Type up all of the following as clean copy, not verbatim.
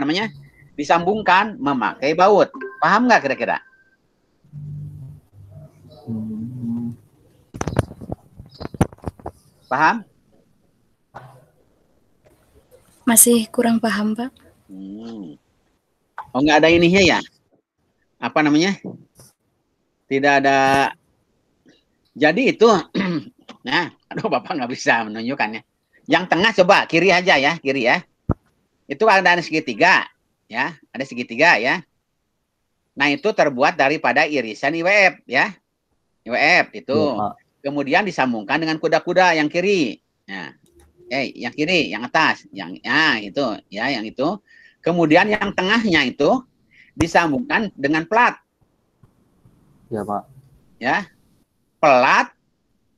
namanya? Disambungkan memakai baut. Paham nggak kira-kira? Paham? Masih kurang paham, Pak. Oh, nggak ada ininya ya? Apa namanya? Tidak ada. Jadi itu, nah, aduh Bapak nggak bisa menunjukkannya. Yang tengah coba, kiri aja ya, kiri ya. Itu ada segitiga, ya, ada segitiga ya. Nah, itu terbuat daripada irisan IWF ya. IWF itu. Ya, Kemudian disambungkan dengan kuda-kuda yang kiri. Nah, yang kiri, yang atas, yang itu, ya, yang itu. Kemudian yang tengahnya itu disambungkan dengan plat. Ya, Pak. Ya. Plat.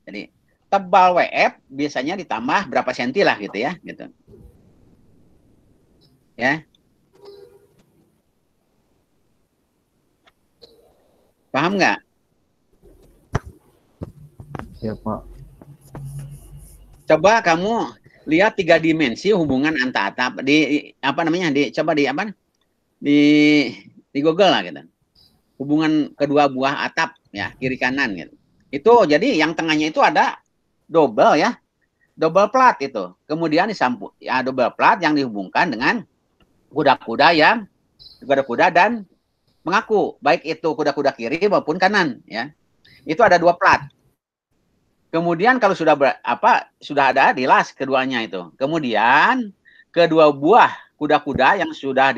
Jadi tebal WF biasanya ditambah berapa senti lah gitu ya, gitu. Ya. Paham nggak? Ya, Pak. Coba kamu lihat 3 dimensi hubungan antar atap di apa namanya? Coba di apa? Di Google lah gitu. Hubungan kedua buah atap ya, kiri kanan gitu. Itu jadi yang tengahnya itu ada double ya. Double plat itu. Kemudian disambung ya, double plat yang dihubungkan dengan kuda-kuda dan mengaku, baik itu kuda-kuda kiri maupun kanan ya. Itu ada 2 plat. Kemudian kalau sudah sudah ada di las keduanya itu. Kemudian kedua buah kuda-kuda yang sudah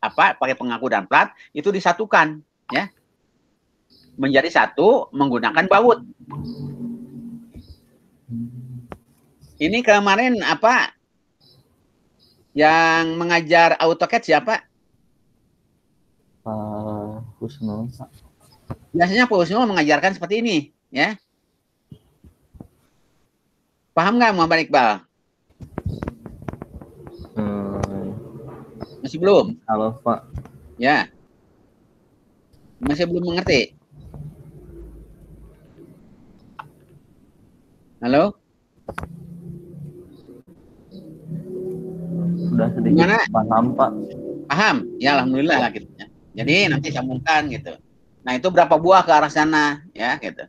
pakai pengaku dan plat itu disatukan ya. Menjadi satu menggunakan baut. Ini kemarin yang mengajar AutoCAD siapa? Pak Husnul, Pak. Biasanya Pak Husnul mengajarkan seperti ini ya. Paham nggak Muhammad Iqbal? Masih belum? Halo, Pak. Ya. Masih belum mengerti? Halo? Sudah sedikit paham, Pak. Paham? Ya, alhamdulillah lah gitu ya. Jadi nanti sambungkan gitu. Nah, itu berapa buah ke arah sana ya gitu.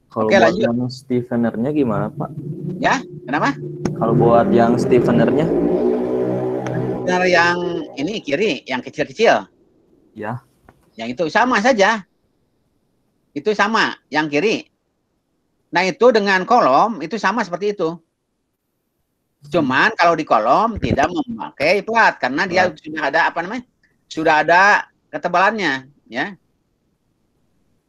Kalau Oke, buat lanjut. yang stiffenernya gimana, Pak? Ya, kenapa? Kalau buat yang stiffenernya? Benar yang ini kiri, yang kecil-kecil. Ya. Yang itu sama saja. Itu sama, yang kiri. Nah, itu dengan kolom itu sama seperti itu. Cuman kalau di kolom tidak memakai plat karena dia sudah ada sudah ada ketebalannya, ya.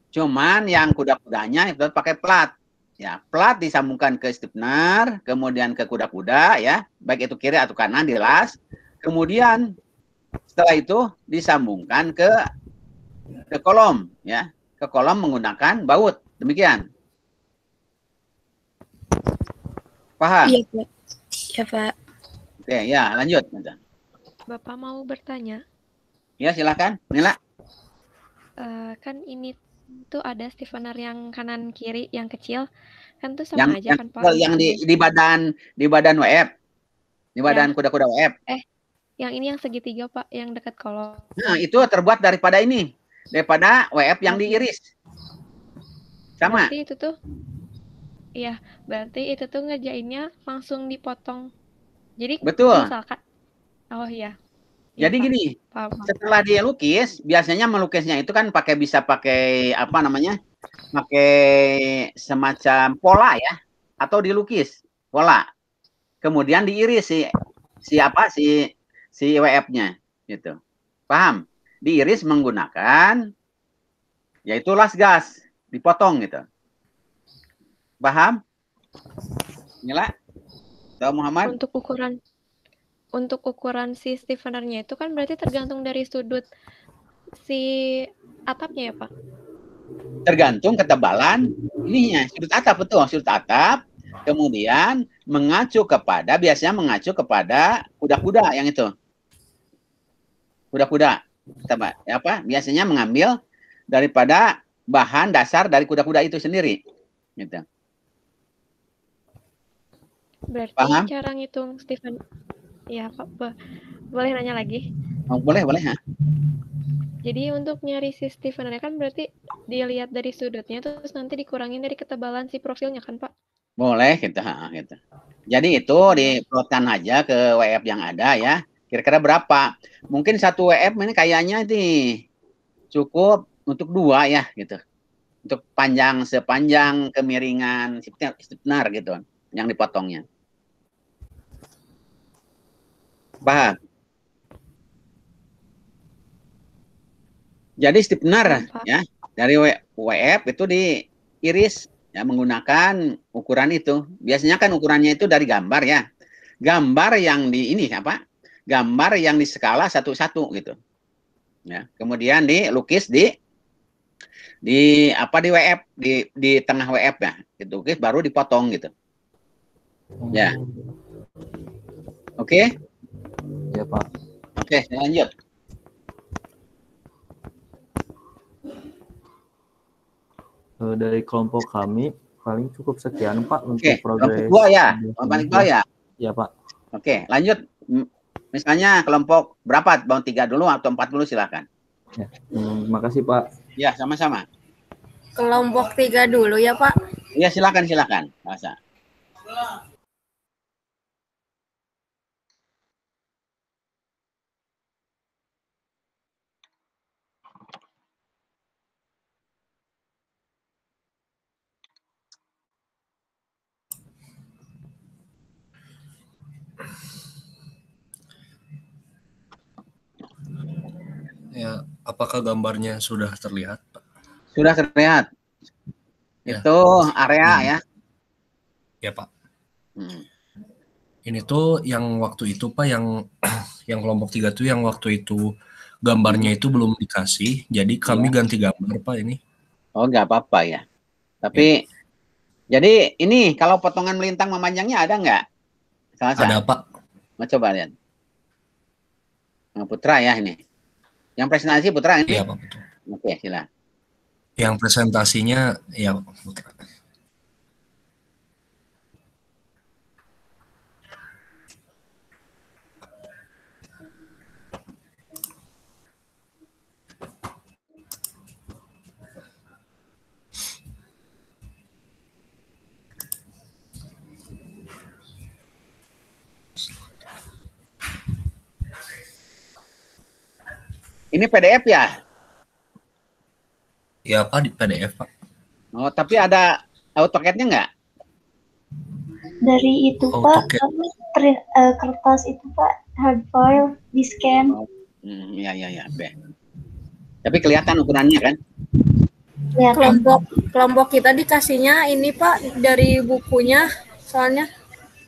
Cuman yang kuda-kudanya itu pakai plat. Ya, plat disambungkan ke stiffener, kemudian ke kuda-kuda ya, baik itu kiri atau kanan dilas. Kemudian setelah itu disambungkan ke kolom ya, ke kolom menggunakan baut. Demikian. Paham? Iya, Pak. Iya, Pak. Oke, ya, lanjut. Bapak mau bertanya? Ya, silakan. Nila. Kan ini tuh ada stiffener yang kanan kiri yang kecil kan tuh sama aja kan Pak? Yang di badan WF. Di badan kuda-kuda WF. Yang ini yang segitiga Pak, yang dekat kolom. Nah, itu terbuat daripada WF yang diiris. Sama. Berarti itu tuh iya, berarti itu tuh ngerjainnya langsung dipotong. Jadi betul. Misalkan oh iya. Jadi Pak. gini, setelah dia lukis, biasanya melukisnya itu kan bisa pakai pakai semacam pola ya, atau dilukis pola. Kemudian diiris si WF-nya gitu. Paham? Diiris menggunakan yaitu las gas, dipotong gitu. Paham? Nila? Tahu Muhammad? Untuk ukuran si stiffenernya itu kan berarti tergantung dari sudut si atapnya ya, Pak? Tergantung ketebalan ininya, sudut atap, betul, sudut atap. Kemudian biasanya mengacu kepada kuda-kuda yang itu. Kuda-kuda. Biasanya mengambil daripada bahan dasar dari kuda-kuda itu sendiri. Gitu. Berarti paham? cara ngitung stiffen ya Pak, boleh nanya lagi? Oh, boleh, boleh. Ha? Jadi untuk nyari si stiffener kan berarti dilihat dari sudutnya terus nanti dikurangin dari ketebalan si profilnya kan Pak? Boleh gitu, gitu. Jadi itu diplotkan aja ke WF yang ada ya. Kira-kira berapa? Mungkin satu WF ini kayaknya nih cukup untuk 2 ya gitu. Untuk sepanjang kemiringan stiffener gitu yang dipotongnya. Paham? Jadi stiffener ya dari WF itu diiris ya menggunakan ukuran itu. Biasanya kan ukurannya itu dari gambar ya. Gambar yang di ini apa? Gambar yang di skala 1:1 gitu. Ya, kemudian dilukis di apa di WF di tengah WF ya. Dilukis baru dipotong gitu. Ya. Oke? Ya, Pak. Oke, lanjut. Dari kelompok kami paling cukup sekian Pak untuk Kelompok progres. 2 ya. Kelompok 2 ya. Ya Pak. Oke, lanjut. Misalnya kelompok berapa? Bang 3 dulu atau 4 dulu silakan. Ya. Makasih Pak. Ya, sama-sama. Kelompok 3 dulu ya Pak. Iya, silakan. Masa. Ya, apakah gambarnya sudah terlihat, Pak? Sudah terlihat. Ya. Itu area ya. Ya, Pak. Ini tuh yang waktu itu Pak, yang kelompok 3 tuh yang waktu itu gambarnya itu belum dikasih, jadi kami ganti gambar Pak ini. Oh, nggak apa-apa ya. Tapi jadi ini kalau potongan melintang memanjangnya ada nggak? Ada Pak. Mau coba lihat. Putra ya ini. Yang presentasi Putra ini? Iya Pak, betul. Oke, silakan. Yang presentasinya ya Putra. Ini PDF ya? Ya Pak, di PDF Pak. Oh, tapi ada AutoCAD-nya nggak? Dari itu Pak, kami kertas itu Pak, hard file, di scan. Iya. Tapi kelihatan ukurannya kan? Kelompok kita dikasihnya ini Pak dari bukunya, soalnya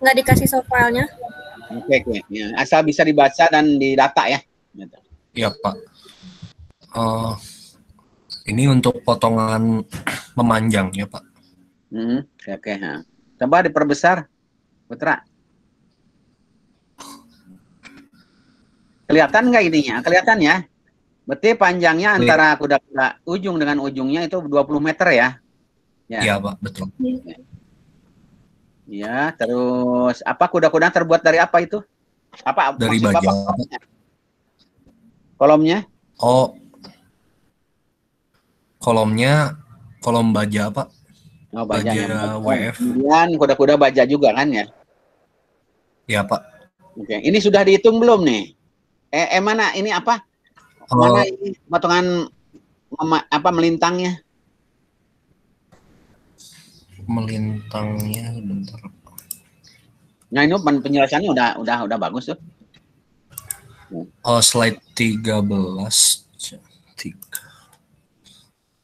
nggak dikasih soft file-nya. Oke. Ya, asal bisa dibaca dan didata ya. Iya Pak. Ini untuk potongan memanjang ya Pak. Oke. Coba diperbesar, Putra. Kelihatan nggak ininya? Kelihatan ya? Berarti panjangnya antara kuda-kuda ujung dengan ujungnya itu 20 meter ya? Iya Pak, betul. Ya, terus apa kuda-kuda terbuat dari apa itu? Apa? Dari baja. Kolomnya? Oh, kolom baja Pak. Oh, baja WF. Kemudian kuda-kuda baja juga kan ya? Iya Pak. Oke, ini sudah dihitung belum nih? Mana ini apa? Mana ini potongan melintangnya? Melintangnya bentar. Nah, ini penjelasannya udah bagus tuh. Oh, slide 13.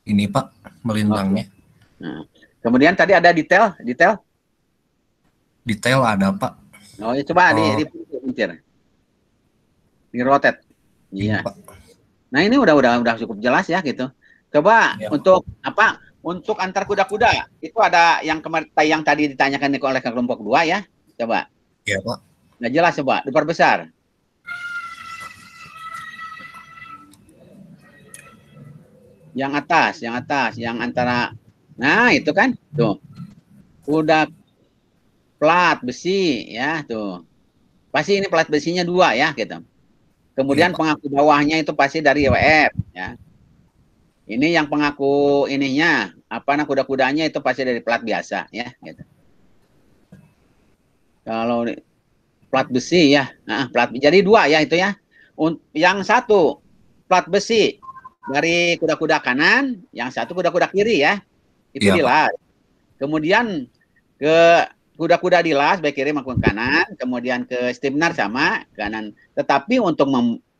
Ini Pak, melintangnya. Nah, kemudian tadi ada detail? Detail ada Pak. Oh, ya coba dipencet. Di rotate. Iya. Nah, ini udah cukup jelas ya gitu. Coba untuk apa? Untuk antar kuda-kuda itu ada yang tadi ditanyakan oleh kelompok 2 ya. Coba. Iya, Pak. Nggak jelas, coba diperbesar. Yang atas, yang antara. Nah, itu kan. Tuh. Udah plat besi ya, tuh. Pasti ini plat besinya 2 ya, gitu. Kemudian Iya, Pak. pengaku bawahnya itu pasti dari WF ya. Ini yang pengaku ininya apa kuda-kudanya itu pasti dari plat biasa ya gitu. Kalau plat besi ya, plat jadi 2 ya itu ya. Yang satu plat besi dari kuda-kuda kanan, yang satu kuda-kuda kiri ya. Itu Iya, Pak. dilas. Kemudian ke kuda-kuda dilas baik kiri maupun kanan, kemudian ke Stimnar sama kanan. Tetapi untuk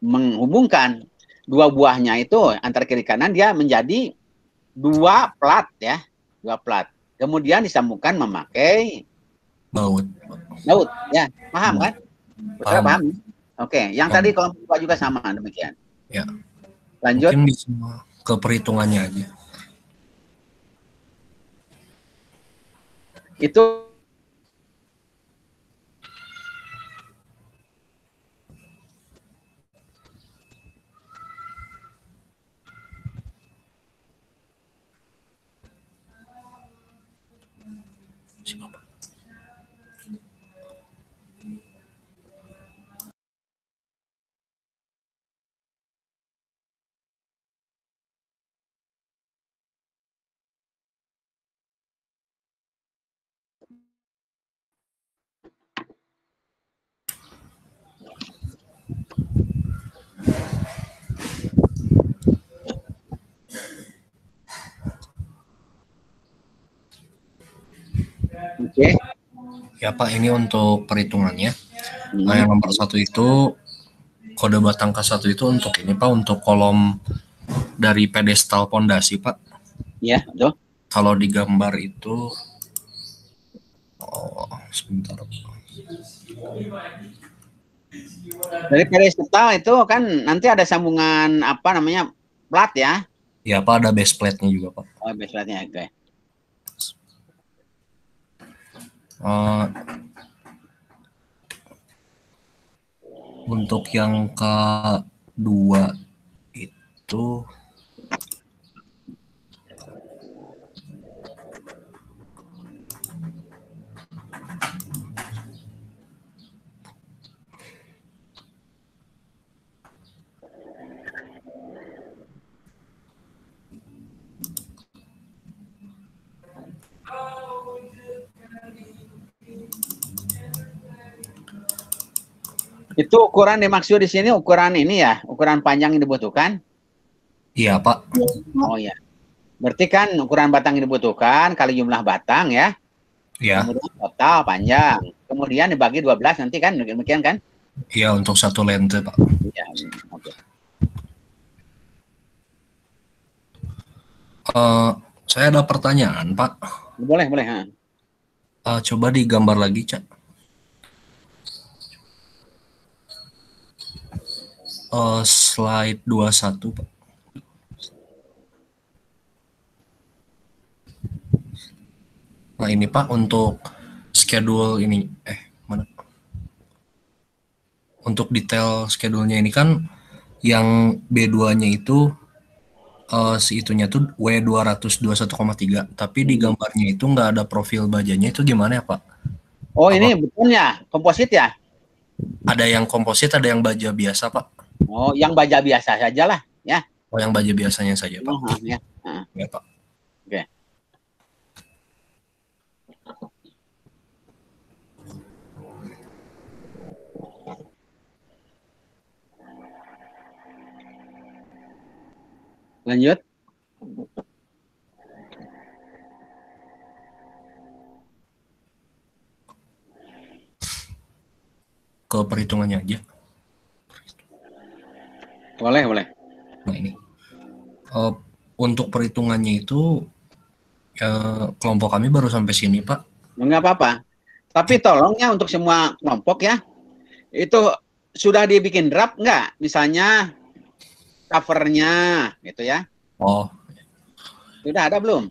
menghubungkan 2 buahnya itu antara kiri kanan dia menjadi 2 plat ya, 2 plat. Kemudian disambungkan memakai Baut. ya, paham kan? Saudara Paham. paham? Oke, yang Paham. tadi kelompok 2 juga sama demikian. Ya. Lanjut. Mungkin bisa ke perhitungannya aja. Itu Siapa? oke. Ya Pak, ini untuk perhitungannya. Nah, yang nomor 1 itu kode batang K1 itu untuk ini Pak, untuk kolom dari pedestal pondasi Pak. Ya, betul. Kalau digambar itu sebentar. Dari pedestal itu kan nanti ada sambungan apa namanya plat ya. Ya Pak, ada base plate-nya juga Pak. Oh, base platnya oke. Untuk yang kedua itu Itu ukuran dimaksud di sini ukuran ini ya, ukuran panjang yang dibutuhkan. iya Pak. Oh ya. Berarti kan ukuran batang yang dibutuhkan kali jumlah batang ya. Iya. Kemudian total panjang. Kemudian dibagi 12 nanti kan demikian kan? Iya, untuk 1 lente Pak. Iya, oke. Saya ada pertanyaan Pak. Boleh. Coba digambar lagi Cak. Slide 21 Pak. Nah ini Pak, untuk schedule ini mana? Untuk detail schedule-nya ini kan yang B2-nya itu itunya tuh W221,3, tapi di gambarnya itu nggak ada profil bajanya, itu gimana ya Pak? Oh ini betul ya, komposit ya? Ada yang komposit, ada yang baja biasa Pak. Oh, yang baja biasa saja lah ya. Oh, yang baja biasanya saja Pak. Ya. Ya Pak. Oke. Lanjut. Ke perhitungannya aja. Boleh. Nah ini. Untuk perhitungannya itu kelompok kami baru sampai sini Pak. Enggak apa-apa. Tapi tolong ya untuk semua kelompok ya. Itu sudah dibikin draft enggak? Misalnya covernya gitu ya. Oh. Sudah ada belum?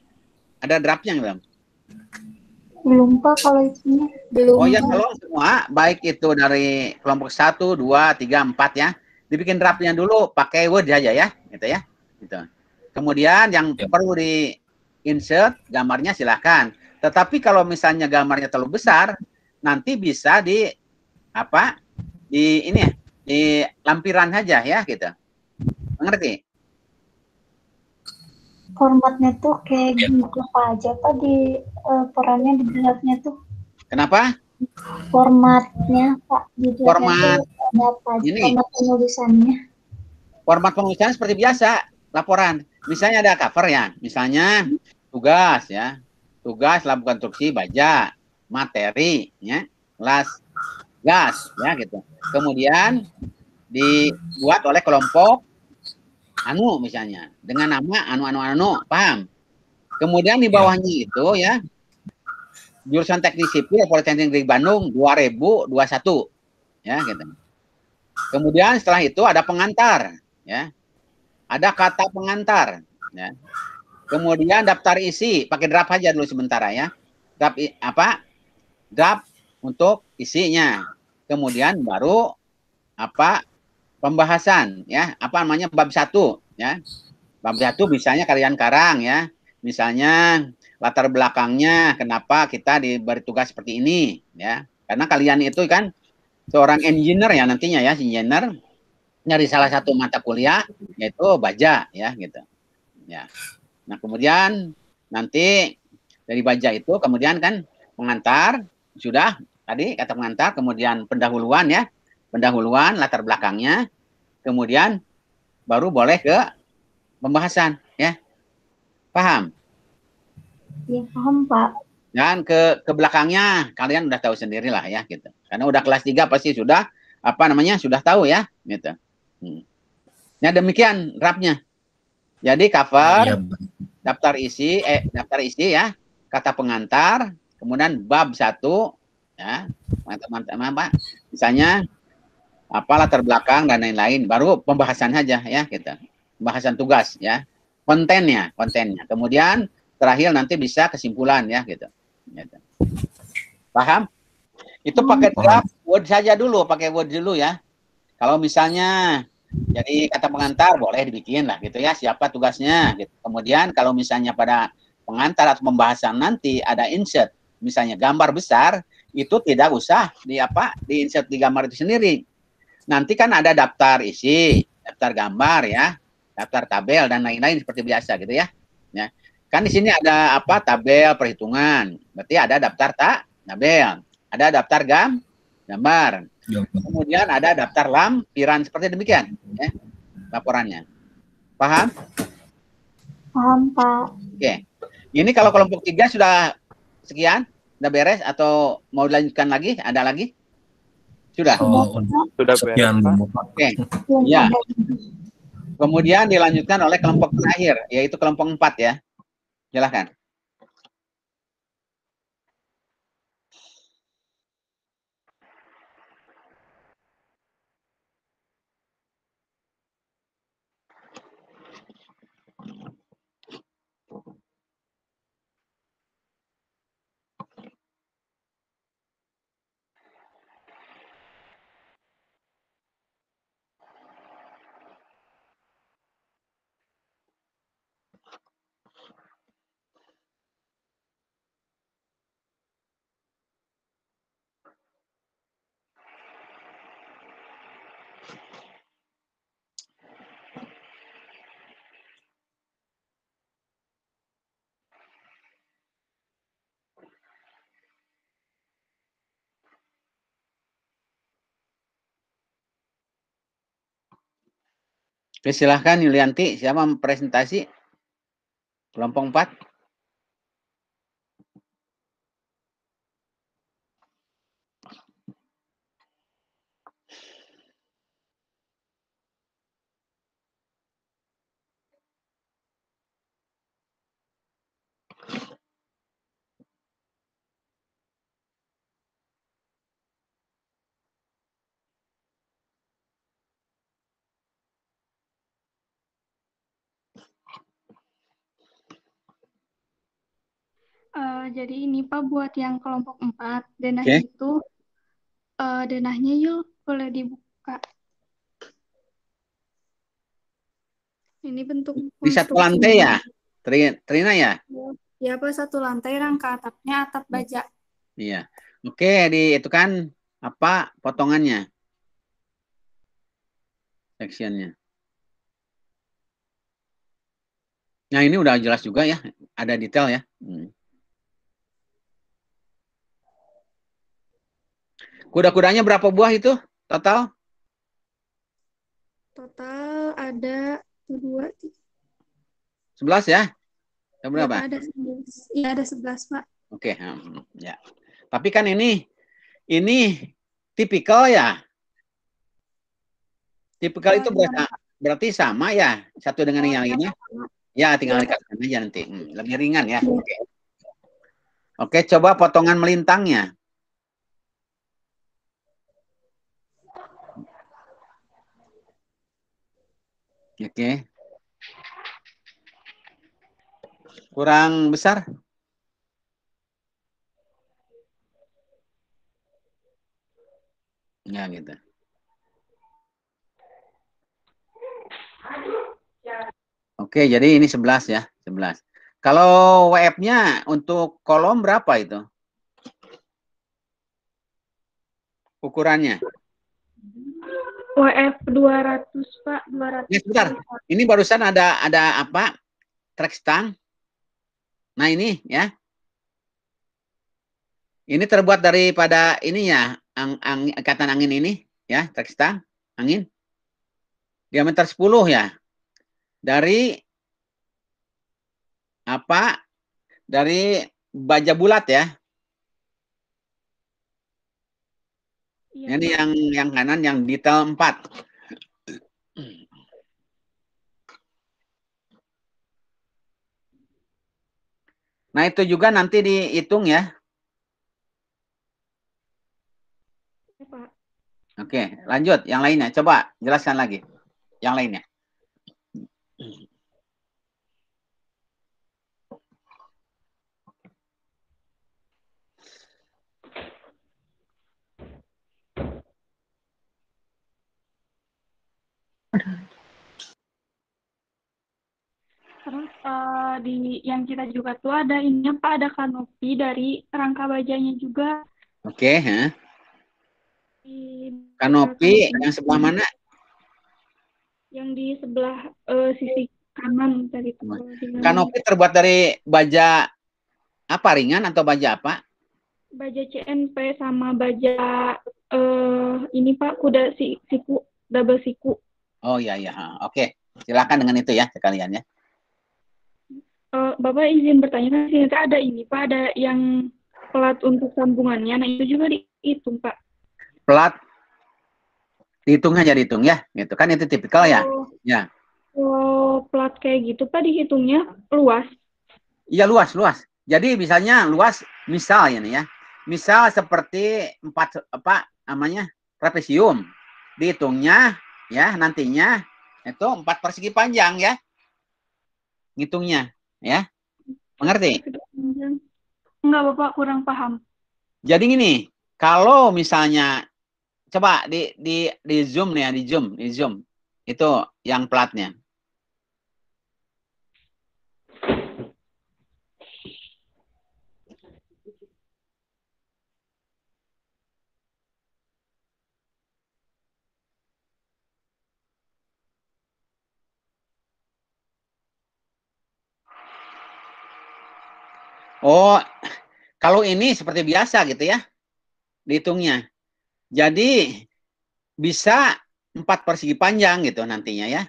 Ada draftnya belum? Belum Pak kalau itu. Belum. Oh ya, tolong semua, baik itu dari kelompok 1, 2, 3, 4 ya. Dibikin draftnya dulu pakai Word aja ya, gitu ya. Gitu. Kemudian yang perlu di insert gambarnya silahkan. Tetapi kalau misalnya gambarnya terlalu besar, nanti bisa di apa? Di ini ya, di lampiran saja ya gitu. Mengerti? Formatnya tuh kayak apa aja Pak di perannya di draftnya tuh? Kenapa? Formatnya Pak di draftnya Format tuh ada apa aja? ini, Format penulisannya? format penulisan seperti biasa, laporan. Misalnya ada cover ya, misalnya tugas ya, tugas lab konstruksi baja, materi ya, kelas gas ya gitu. Kemudian dibuat oleh kelompok anu misalnya dengan nama anu, paham? Kemudian di bawahnya itu ya jurusan teknik sipil Politeknik Negeri Bandung 2021 ya gitu. Kemudian setelah itu ada pengantar ya. Ada kata pengantar ya. Kemudian daftar isi, pakai draft aja dulu sementara ya. Draft apa? Draft untuk isinya. Kemudian baru apa? Pembahasan ya. Apa namanya? Bab 1 ya. Bab 1 misalnya kalian karang ya. Misalnya latar belakangnya kenapa kita diberi tugas seperti ini ya. Karena kalian itu kan seorang engineer ya nantinya ya, engineer dari salah satu mata kuliah yaitu baja ya gitu. Ya. Nah, kemudian nanti dari baja itu kemudian kan pengantar sudah tadi kata pengantar, kemudian pendahuluan ya. Pendahuluan latar belakangnya, kemudian baru boleh ke pembahasan ya. Paham? Ya, paham Pak. Dan ke belakangnya kalian udah tahu sendirilah ya gitu. Karena udah kelas 3 pasti sudah apa namanya? Sudah tahu ya gitu. Nah, demikian draftnya. Jadi cover, daftar isi ya, kata pengantar, kemudian bab 1 ya, mantap, misalnya apa latar belakang dan lain-lain, baru pembahasan saja ya gitu. Pembahasan tugas ya. Kontennya. Kemudian terakhir nanti bisa kesimpulan ya gitu. Paham? Itu pakai draft Word saja dulu, pakai Word dulu ya. Kalau misalnya jadi kata pengantar boleh dibikin lah gitu ya, siapa tugasnya gitu. Kemudian kalau misalnya pada pengantar atau pembahasan nanti ada insert, misalnya gambar besar, itu tidak usah di insert di gambar itu sendiri. Nanti kan ada daftar isi, daftar gambar ya, daftar tabel dan lain-lain seperti biasa gitu ya. Ya. Kan di sini ada tabel perhitungan. Berarti ada daftar tabel, ada daftar gambar. Kemudian ada daftar lampiran seperti demikian ya laporannya. Paham? Paham Pak. Oke. Ini kalau kelompok 3 sudah sekian, sudah beres atau mau dilanjutkan lagi? Ada lagi? Sudah. Sudah beres Pak. Oke. Ya. Kemudian dilanjutkan oleh kelompok terakhir, yaitu kelompok 4 ya. Silakan. Oke, silahkan Yulianti, siapa presentasi kelompok 4? Jadi ini Pak buat yang kelompok 4, denahnya itu denahnya yuk boleh dibuka. Ini bentuk di satu lantai ya, Trina ya? Ya Pak, satu lantai, rangka atapnya atap baja. Iya. Oke, itu kan potongannya. sectionnya. Nah, ini udah jelas juga ya, ada detail ya. Kuda-kudanya berapa buah itu total? Total ada 2, 11 ya? ya Berapa? Pak, ada 11. Iya, ada 11, Pak. Oke, ya. Tapi kan ini tipikal ya. Tipikal itu berarti sama ya, satu dengan yang lainnya. Ya, tinggal dikasihkan aja nanti. Lebih ringan ya. Oke, coba potongan melintangnya. Oke. Kurang besar? Ya, gitu. Oke, jadi ini 11 ya, 11. Kalau WF-nya untuk kolom berapa itu? Ukurannya? WF 200, Pak, 200. Ya, sebentar. Ini barusan ada apa? Track stang. Nah, ini ya. Ini terbuat daripada ininya, ikatan angin ini ya, track stang, angin. Diameter 10 ya. Dari apa? Dari baja bulat ya. Iya, Ini yang kanan yang detail 4. Nah, itu juga nanti dihitung ya. Pak. Oke, lanjut. Yang lainnya. Coba jelaskan lagi. Yang lainnya. Terus di yang kita juga tuh ada ininya Pak, ada kanopi dari rangka bajanya juga. Oke, kanopi yang sebelah mana? Yang di sebelah sisi kanan tadi. Kanopi terbuat dari baja apa, ringan atau baja apa? Baja CNP sama baja ini Pak, kuda siku, double siku. Oh iya iya. Oke, silakan dengan itu ya sekalian ya. Bapak izin bertanya, kan sini ada ini Pak, ada yang plat untuk sambungannya, nah itu juga dihitung Pak. Plat dihitung aja, dihitung ya, gitu kan, itu tipikal ya. Ya. Oh, plat kayak gitu Pak dihitungnya luas? Iya, luas. Jadi misalnya luas, misal ini ya. Misal seperti 4 apa namanya? Trapesium. Dihitungnya ya nantinya itu 4 persegi panjang ya. Ngitungnya ya. Mengerti? Enggak, Bapak kurang paham. Jadi gini, kalau misalnya coba di zoom nih ya, di zoom. Itu yang platnya. Oh, kalau ini seperti biasa gitu ya, dihitungnya. Jadi bisa 4 persegi panjang gitu nantinya ya.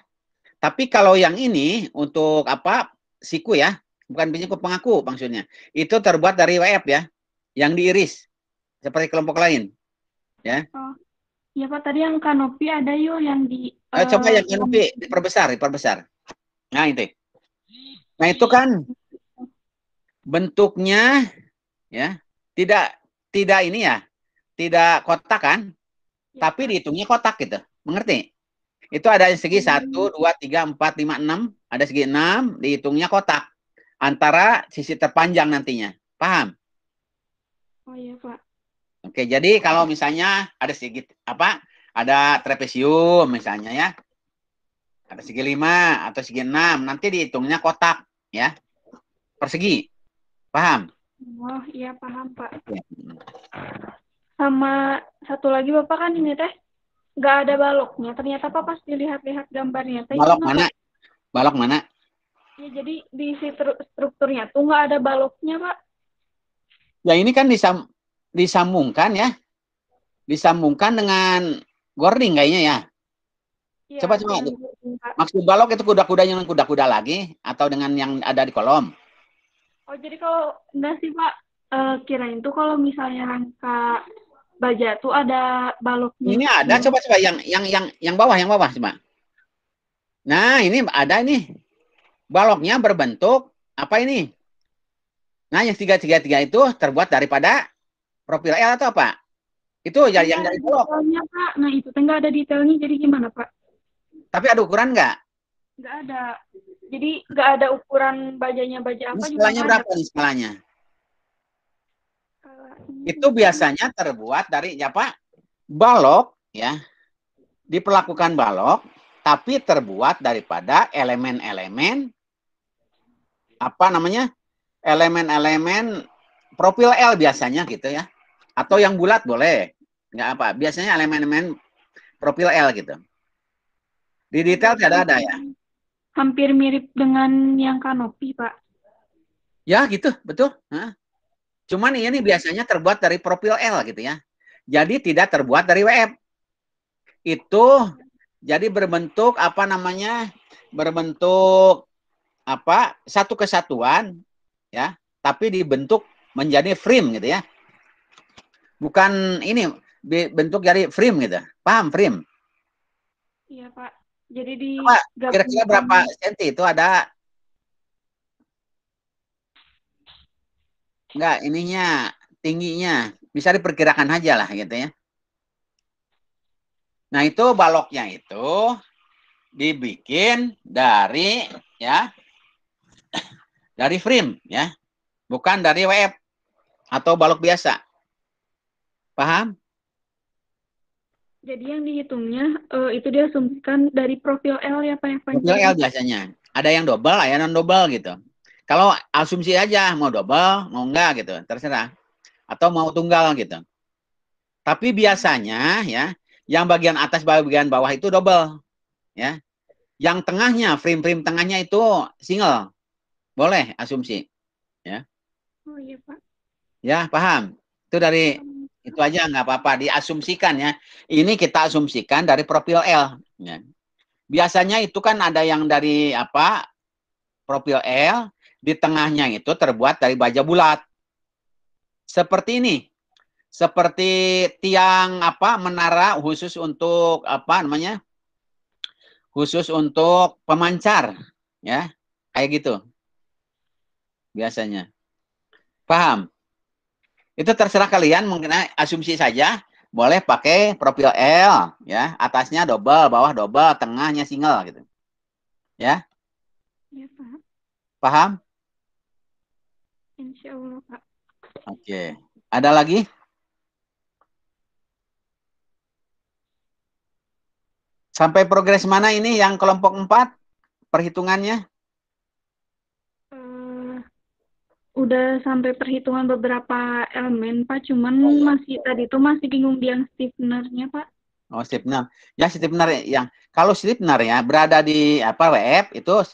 Tapi kalau yang ini untuk apa, siku ya, bukan penyekup pengaku maksudnya. Itu terbuat dari WF ya, yang diiris seperti kelompok lain. Ya. Oh, ya Pak, tadi yang kanopi ada yuk yang di Coba yang kanopi diperbesar. Nah, itu. Nah, itu kan bentuknya ya tidak ini ya, tidak kotak kan, ya, tapi dihitungnya kotak gitu, mengerti? Itu ada segi 1, 2, 3, 4, 5, 6, ada segi 6, dihitungnya kotak antara sisi terpanjang nantinya, paham? Oh iya Pak. Oke, jadi kalau misalnya ada segi apa, ada trapesium misalnya ya, ada segi 5 atau segi 6, nanti dihitungnya kotak ya, persegi. Paham? Oh iya paham Pak. Sama satu lagi Bapak kan ini teh nggak ada baloknya. Ternyata Pak pas dilihat-lihat gambarnya teh Balok gimana, mana? Pak? Balok mana? Ya, jadi di strukturnya tuh nggak ada baloknya, Pak. Ya ini kan disambungkan ya. Disambungkan dengan gording kayaknya ya. Iya, Coba dengan gording, Pak. maksud balok itu kuda-kudanya dengan kuda-kuda lagi atau dengan yang ada di kolom? Oh, jadi kalau enggak sih, Pak, kirain tuh kalau misalnya rangka baja tuh ada baloknya Ini gitu. ada, coba yang bawah coba. Nah, ini ada ini. Baloknya berbentuk apa ini? Nah, yang tiga itu terbuat daripada profil L atau apa? Itu Nggak yang ada dari balok. detailnya, Pak. Nah, itu tuh nggak ada detailnya, jadi gimana, Pak? Tapi ada ukuran nggak? Nggak ada. Jadi nggak ada ukuran bajanya baja Ini apa juga skalanya nggak ada. berapa nih skalanya? Ini Itu biasanya terbuat dari apa? Balok ya. Diperlakukan balok, tapi terbuat daripada elemen-elemen apa namanya? Elemen-elemen profil L biasanya gitu ya. Atau yang bulat boleh. Nggak apa. Biasanya elemen-elemen profil L gitu. Di detail tidak ada ya. Hampir mirip dengan yang kanopi, Pak. Ya gitu, betul. Hah? Cuman ini biasanya terbuat dari profil L gitu ya. Jadi tidak terbuat dari WF. Itu jadi berbentuk apa namanya? Berbentuk apa? Satu kesatuan ya, tapi dibentuk menjadi frame gitu ya. Bukan ini bentuk dari frame gitu. Paham frame? Iya, Pak. Jadi di Kira-kira berapa senti itu ada? Enggak, ininya tingginya bisa diperkirakan aja lah gitu ya. Nah, itu baloknya itu dibikin dari ya dari frame ya, bukan dari WF atau balok biasa. Paham? Jadi yang dihitungnya itu diasumsikan dari profil L ya, Pak, yang Profil L biasanya. Ada yang double, ada yang non double gitu. Kalau asumsi aja mau double, mau enggak gitu, terserah. Atau mau tunggal gitu. Tapi biasanya ya, yang bagian atas bagian bawah itu double ya. Yang tengahnya, frame-frame tengahnya itu single. Boleh asumsi. Ya. Oh iya, Pak. Ya, paham. Itu dari itu aja nggak apa-apa, diasumsikan ya. Ini kita asumsikan dari profil L. Ya. Biasanya itu kan ada yang dari apa? Profil L, di tengahnya itu terbuat dari baja bulat. Seperti ini. Seperti tiang apa? Menara khusus untuk apa namanya? Khusus untuk pemancar, ya. Kayak gitu. Biasanya. Paham? Itu terserah kalian, mungkin asumsi saja. Boleh pakai profil L, ya. Atasnya double, bawah double, tengahnya single gitu. Ya. Iya, Pak. Paham? Insya Allah, Pak. Oke. Ada lagi? Sampai progres mana ini yang kelompok 4 perhitungannya? Udah sampai perhitungan beberapa elemen, Pak. Cuman masih tadi tuh masih bingung di yang stiffener-nya, Pak. Oh, stiffener. Ya, stiffener yang kalau stiffener ya berada di apa WF itu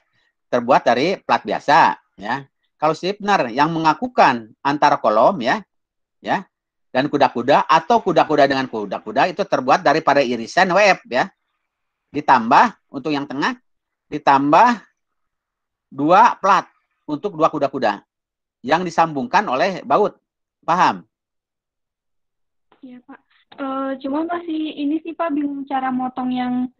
terbuat dari plat biasa, ya. Kalau stiffener yang mengakukan antara kolom ya, ya, dan kuda-kuda atau kuda-kuda dengan kuda-kuda itu terbuat daripada irisan WF ya. Ditambah untuk yang tengah ditambah 2 plat untuk 2 kuda-kuda yang disambungkan oleh baut. Paham? Iya, Pak. Cuma masih ini sih, Pak, bingung cara motong yang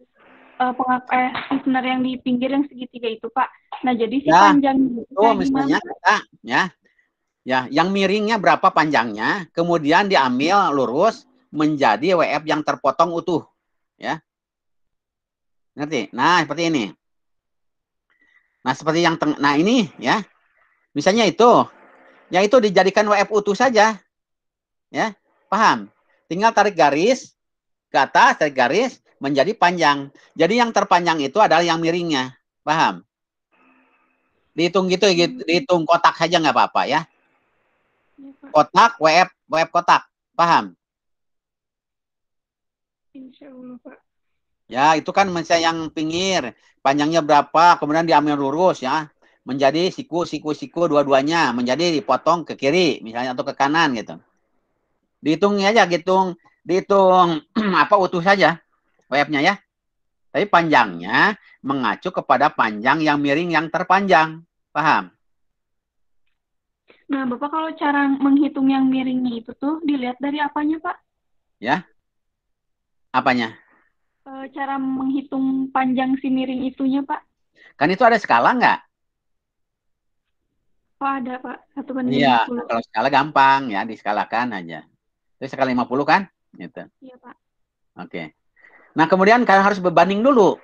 stiffener yang di pinggir yang segitiga itu, Pak. Nah, jadi si panjang itu misalnya kita ya, yang miringnya berapa panjangnya, kemudian diambil lurus menjadi WF yang terpotong utuh, ya. Ngerti? Nah, seperti ini. Nah, seperti yang nah ini ya. Misalnya itu. Ya itu dijadikan WF utuh saja. Ya. Paham? Tinggal tarik garis ke atas, tarik garis menjadi panjang. Jadi yang terpanjang itu adalah yang miringnya. Paham? Dihitung gitu, dihitung kotak saja nggak apa-apa ya. Kotak, WF kotak. Paham? Insya Allah, Pak. Ya, itu kan misalnya yang pinggir, panjangnya berapa, kemudian diambil lurus ya, menjadi siku dua-duanya, menjadi dipotong ke kiri, misalnya atau ke kanan gitu. Dihitungnya aja, dihitung apa utuh saja webnya ya. Tapi panjangnya mengacu kepada panjang yang miring yang terpanjang. Paham? Nah, Bapak kalau cara menghitung yang miringnya itu tuh dilihat dari apanya, Pak? Ya. Apanya? Cara menghitung panjang si miring itunya, Pak? Kan itu ada skala nggak? Oh, ada, Pak. 1/50. Iya, kalau skala gampang ya, diskalakan aja. Itu skala 50 kan? Gitu. Iya, Pak. Oke. Nah, kemudian kalian harus berbanding dulu.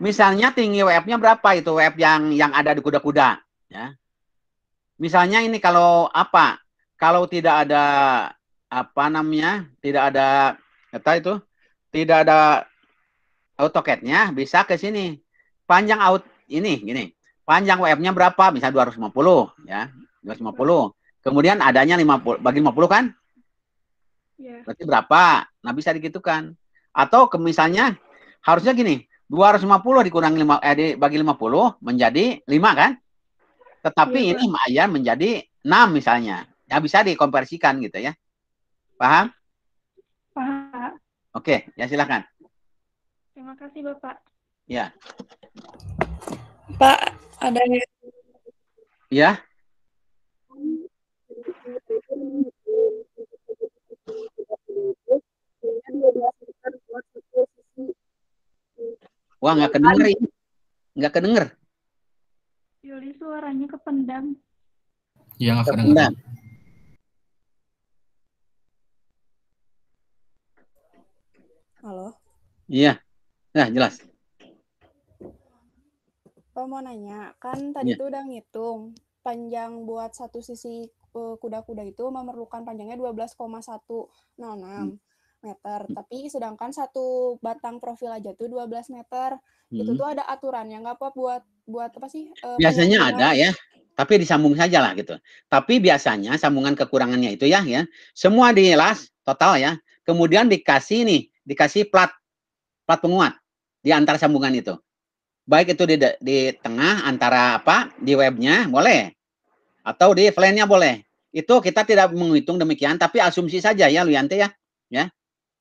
Misalnya tinggi WF-nya berapa itu WF yang ada di kuda-kuda, ya. Misalnya ini kalau apa? Kalau tidak ada apa namanya? Tidak ada itu, tidak ada AutoCAD-nya, bisa ke sini. Panjang ini gini. Panjang WF-nya berapa? Bisa 250, ya. 250. Kemudian adanya 50 bagi 50 kan? Iya. Berarti berapa? Nah, bisa digitukan. Atau misalnya harusnya gini, 250 dikurangi bagi 50 menjadi 5 kan? Tetapi Iya, ini Maya menjadi 6 misalnya. Ya bisa dikonversikan gitu ya. Paham? Pak. Oke, ya silakan. Terima kasih, Bapak. Ya. Pak, ada Ya. Wah, nggak kedenger ini. Nggak kedenger. Yuli suaranya kependam. Iya, nggak kedengeran. Halo. Iya. Nah, jelas. Pak mau nanya, kan tadi tuh udah ngitung panjang buat satu sisi kuda-kuda itu memerlukan panjangnya 12,106 meter. Tapi sedangkan satu batang profil aja tuh 12 meter. Itu tuh ada aturannya nggak Pak buat apa sih? Biasanya ada ya, tapi disambung saja lah gitu. Tapi biasanya sambungan kekurangannya itu ya, semua dilas total ya. Kemudian dikasih plat penguat di antara sambungan itu. Baik itu di tengah antara di webnya boleh, atau di flannya boleh. Itu kita tidak menghitung demikian, tapi asumsi saja ya, Luyante ya.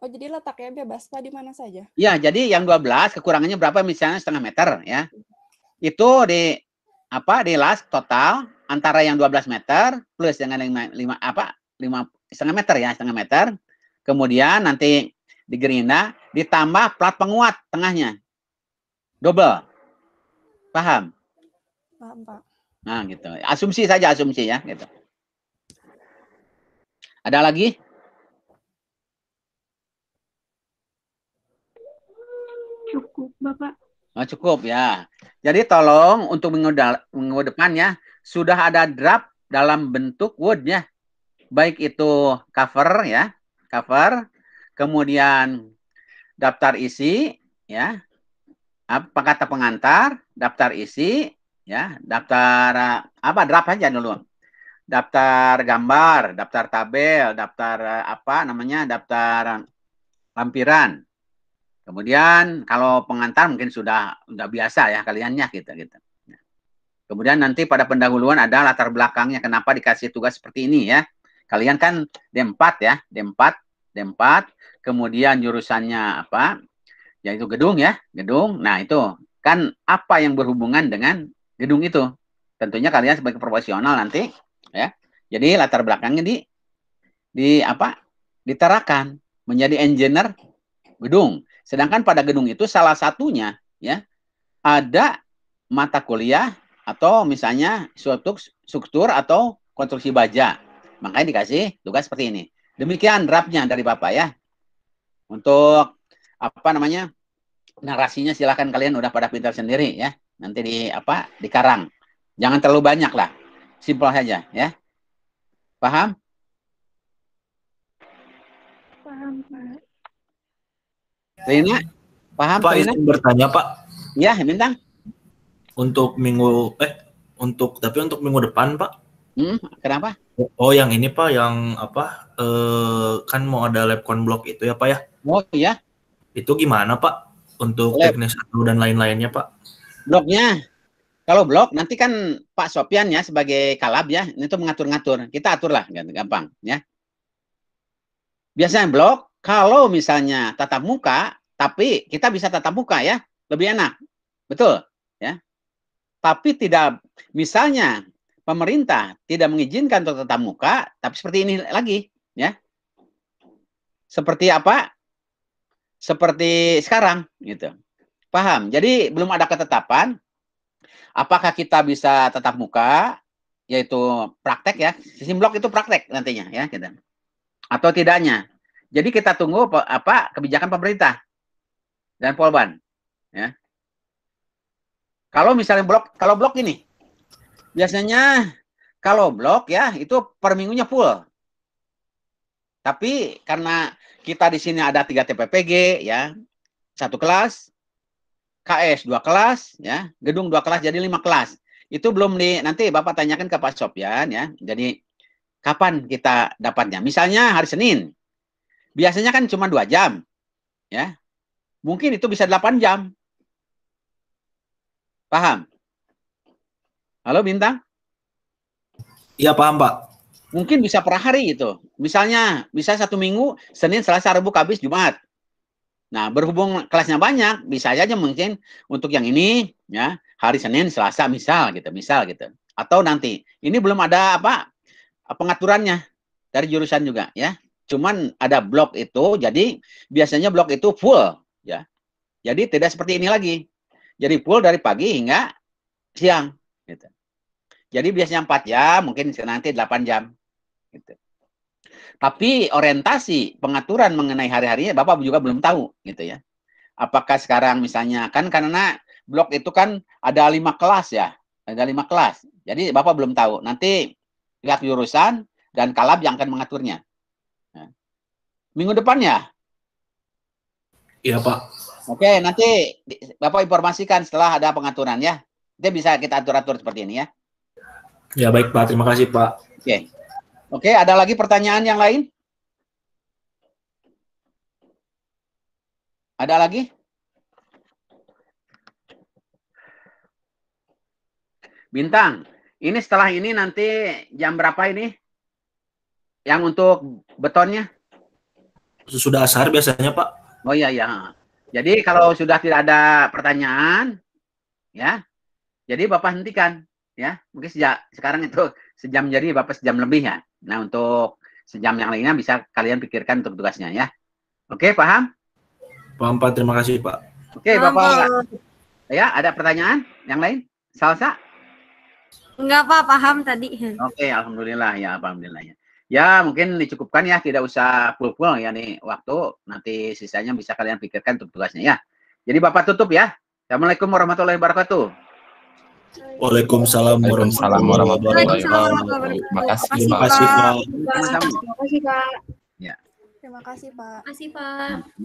Oh, jadi letaknya bebas Pak di mana saja? Ya, jadi yang 12 kekurangannya berapa misalnya setengah meter ya. Itu di las total antara yang 12 meter plus dengan 5 setengah meter ya, setengah meter. Kemudian nanti di gerinda ditambah plat penguat tengahnya. Double. Paham? Paham, Pak. Nah, gitu. Asumsi saja, asumsi ya, gitu. Ada lagi? Cukup, Bapak. Oh, cukup ya. Jadi tolong untuk minggu depan ya, sudah ada draft dalam bentuk Word ya. Baik itu cover ya, cover, kemudian daftar isi ya, apa kata pengantar, daftar isi ya, daftar draft aja dulu. Daftar gambar, daftar tabel, daftar daftar lampiran. Kemudian kalau pengantar mungkin sudah biasa ya kaliannya gitu. Kemudian nanti pada pendahuluan ada latar belakangnya kenapa dikasih tugas seperti ini ya. Kalian kan D4 ya, D4. Kemudian jurusannya apa? Yaitu gedung ya, gedung. Nah, itu kan apa yang berhubungan dengan gedung itu. Tentunya kalian sebagai profesional nanti ya. Jadi latar belakangnya diterakan menjadi engineer gedung. Sedangkan pada gedung itu salah satunya ya ada mata kuliah atau misalnya suatu struktur atau konstruksi baja. Makanya dikasih tugas seperti ini. Demikian draftnya dari Bapak ya. Untuk narasinya silakan kalian udah pada pintar sendiri ya. Nanti dikarang. Jangan terlalu banyak lah. Simpel saja ya. Paham? Paham, Pak. Rina, paham? Pak, izin bertanya, Pak. Ya, Bintang. Tapi untuk minggu depan, Pak. Kenapa? Oh, yang ini, Pak, yang kan mau ada lab conblock itu ya, Pak ya? Oh, iya. Itu gimana Pak? Untuk teknis atau dan lain-lainnya Pak? Bloknya, kalau blok nanti kan Pak Sopyan ya sebagai kalab ya, itu mengatur-ngatur. Kita atur lah, gampang ya. Biasanya blok, kalau misalnya tatap muka, tapi kita bisa tatap muka ya, lebih enak. Betul ya. Tapi tidak, misalnya pemerintah tidak mengizinkan untuk tatap muka, tapi seperti ini lagi ya. Seperti apa? Seperti sekarang gitu. Paham? Jadi belum ada ketetapan apakah kita bisa tatap muka, yaitu praktek ya. Sistem blok itu praktek nantinya ya gitu. Atau tidaknya. Jadi kita tunggu apa kebijakan pemerintah dan Polban ya. Kalau misalnya blok, kalau blok ini biasanya kalau blok ya itu per minggunya full. Tapi karena kita di sini ada 3 TPPG ya, 1 kelas, KS 2 kelas ya, gedung 2 kelas jadi 5 kelas. Itu belum nanti Bapak tanyakan ke Pak Sopyan ya. Jadi kapan kita dapatnya? Misalnya hari Senin. Biasanya kan cuma 2 jam. Ya. Mungkin itu bisa 8 jam. Paham? Halo Bintang? Iya paham Pak. Mungkin bisa per hari itu. Misalnya bisa 1 minggu, Senin, Selasa, Rabu, Kamis, Jumat. Nah, berhubung kelasnya banyak, bisa aja mungkin untuk yang ini ya, hari Senin, Selasa misal gitu. Atau nanti ini belum ada apa pengaturannya dari jurusan juga ya. Cuman ada blok itu, jadi biasanya blok itu full ya. Jadi tidak seperti ini lagi. Jadi full dari pagi hingga siang gitu. Jadi biasanya 4 jam, mungkin nanti 8 jam gitu. Tapi orientasi pengaturan mengenai hari-harinya Bapak juga belum tahu gitu ya. Apakah sekarang misalnya kan karena blok itu kan ada 5 kelas ya. Ada 5 kelas. Jadi Bapak belum tahu. Nanti lihat jurusan dan kalab yang akan mengaturnya. Nah. Minggu depan ya? Iya Pak. Oke, nanti Bapak informasikan setelah ada pengaturan ya. Itu bisa kita atur-atur seperti ini ya. Ya baik Pak, terima kasih Pak. Oke. Oke, ada lagi pertanyaan yang lain? Ada lagi? Bintang, ini setelah ini nanti jam berapa ini? Yang untuk betonnya? Sudah asar biasanya Pak. Oh iya, iya. Jadi kalau sudah tidak ada pertanyaan, ya, jadi Bapak hentikan. Ya, mungkin sejak sekarang itu sejam, jadi Bapak sejam lebih ya. Nah, untuk sejam yang lainnya bisa kalian pikirkan untuk tugasnya ya. Oke, paham? Paham Pak, terima kasih Pak. Oke, Bapak. Ya, ada pertanyaan yang lain? Salsa? Enggak Pak, paham tadi. Oke, alhamdulillah ya, alhamdulillah ya. Ya, mungkin dicukupkan ya, tidak usah full-full ya nih waktu, nanti sisanya bisa kalian pikirkan untuk tugasnya ya. Jadi Bapak tutup ya. Assalamualaikum warahmatullahi wabarakatuh. Waalaikumsalam warahmatullahi wabarakatuh. Terima kasih Terima Pak. kasih Pak. Terima kasih Pak. Ya. Terima kasih Pak. Makasih Pak.